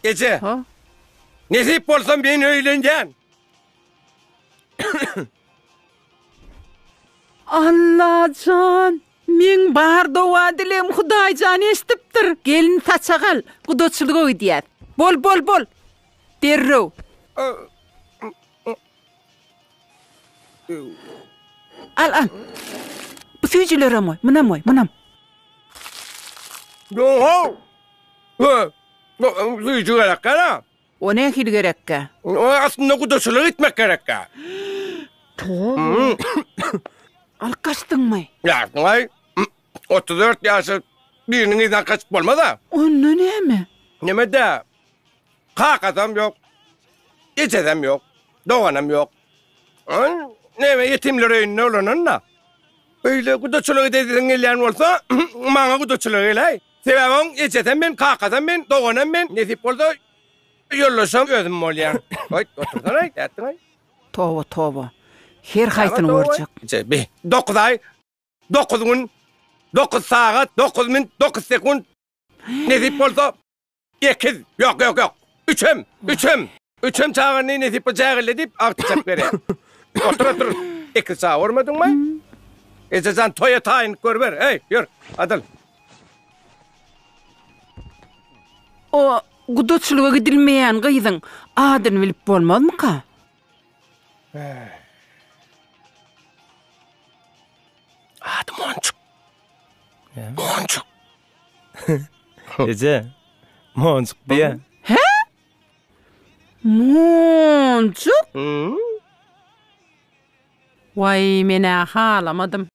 Ece. Ha? Nesip bolsam ben öylengen. Allahcan, men bar dowa dilem Hudaýjan esdipdir. Gelin taçagal, gudoçylygy öýdýär. Bol. Derrew. Al. Bu süýjülere moy, munam. Yo. Suyucu gerek kana. O ne hil gerekke? Aslında kudoçuluğu gitmek gerek. Al kaçdın Ya, 34 yaşı birinin izden kaçıp olmadı. Onu ne mi? Neme de, kalk adam yok, hiç adam yok, doğanım yok. Neme yetimler önüne olanın da. Öyle kudoçuluğu dediğin ilan olsa, bana kudoçuluğu ilay. Sebebim hiç adam ben, kalk adam ben, doğanım ben, nesip oldu, yollaşam özüm olayan. Otursana, yattın ay. Tova. Her haytını görjek. 9 ay, 9 gün, 9 saat, 9 min, 9 sekund. Nesip olsa 2, yok. 3'üm çağırını nesip olacağıyla deyip artık veriyor. Otur. 2 saat olmadın mı? Sen toya tayin gör ver. Hey, yürü, adıl. O gudoçylyga gidilmeýän gyzyň adyny bilip bolmazmy ka? Adı Monçuk. Monçuk. Ece, Monçuk diye. Monçuk? Vay, mene halamadım.